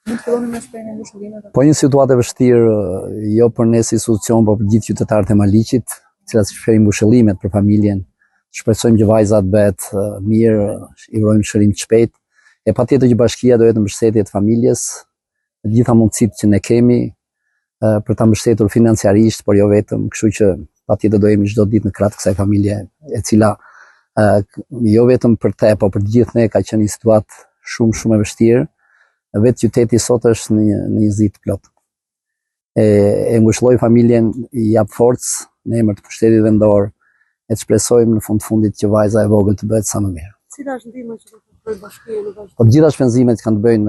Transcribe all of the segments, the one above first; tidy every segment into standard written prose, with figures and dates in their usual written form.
Mund të filloni me shprehjen e ngushëllimeve? Po një situatë e vështirë, jo për ne si institucion, por për gjithë qytetarët e Maliqit, cilat shprehim ngushëllimet për familjen. Shpresojmë që vajza të bëhet mirë, i urojmë shërim të shpejtë. E patjetër që bashkia do jetë në mbështetje të familjes, të gjitha mundësitë që ne kemi për ta mbështetur financiarisht, por jo vetëm, kështu që patjetër do jemi çdo ditë në krah të kësaj familje, e cila jo vetëm për te, por për të gjithë ne ka qenë një situatë shumë e vështirë. Vetë qyteti sot është në një zi të plot. E ngushëlloj familjen, i jap forcë në emër të pushtetit vendor, e të shpresojmë në fundit që vajza e vogël të bëhet sa më mirë. Cila është ndihma që do të ofrojë bashkia në vazhdim? Po të gjitha shpenzimet që kanë të bëjnë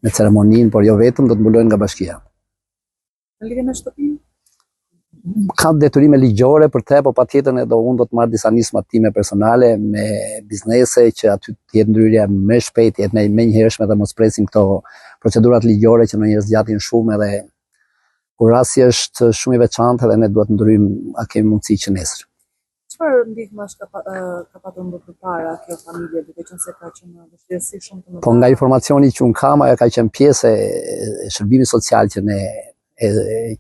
me ceremoninë, por jo vetëm, do të mbulohen nga bashkia. Në lidhje me shtëpinë? Ka detyrime ligjore për te, po patjetër unë do të marr disa nisma time personale me biznese që aty të jetë ndryrja më shpejt, jetë më njëhershme dhe mos presim këto procedurat ligjore që ndonjëherë zgjatin shumë edhe kur rasti është shumë i veçantë dhe ne duhet të ndryjmë a kemi mundësi që nesër. Çfarë ndihmash ka patur më përpara kjo familje, duke qenë se ka qenë vështirësi shumë të mëdha? Po nga informacioni që unë kam, ajo ka qenë pjesë e shërbimit social që ne e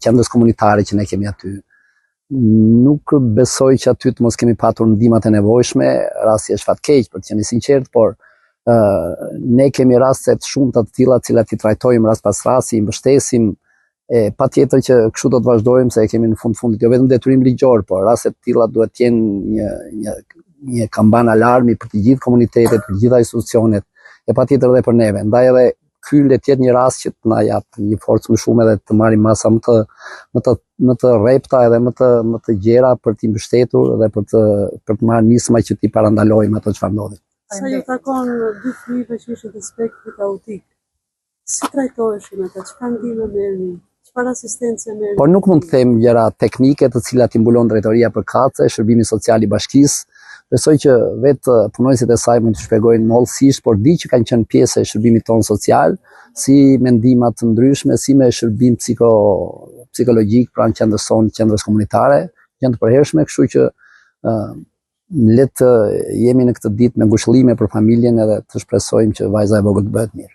qendrës komunitare që ne kemi aty. Nuk besoj që aty të mos kemi patur ndihmat e nevojshme, rasti është fatkeq për të qenë sinqert, por ne kemi raste të shumta të tilla të cilat i trajtojmë rast pas rasti, i mbështesim, patjetër që kështu do të vazhdojmë se kemi në fundit jo vetëm detyrim ligjor, por raste të tilla duhet të jenë një kamban alarmi për të gjithë komunitetet, për të gjitha institucionet, e patjetër edhe për neve. Ndaj edhe ky le të jetë një rast që të na jap një forcë më shumë edhe të marrim masa më të rrepta edhe më të gjera për t'i mbështetur dhe për të marrë nisma që t'i parandalojmë ato çfarë ndodhi. Sa ju takon dy fëmijëve që ishin të spektrit autik, si trajtoheshin ata? Çfarë ndihmë merrni? Çfarë asistencë merrni? Por nuk mund të them gjëra teknike të cilat i mbulon drejtoria përkatëse, shërbimi social i bashkisë. Besoj që vetë punonësit e saj mund të shpjegojnë mollësisht, por di që kanë qenë pjesë e shërbimit tonë social, si me ndihma të ndryshme, si me shërbim psikologjik pranë qendrës sonë, qendrës komunitare, janë të përhershme, kështu që le të jemi në këtë ditë me ngushëllime për familjen edhe të shpresojmë që vajza e vogël të bëhet mirë.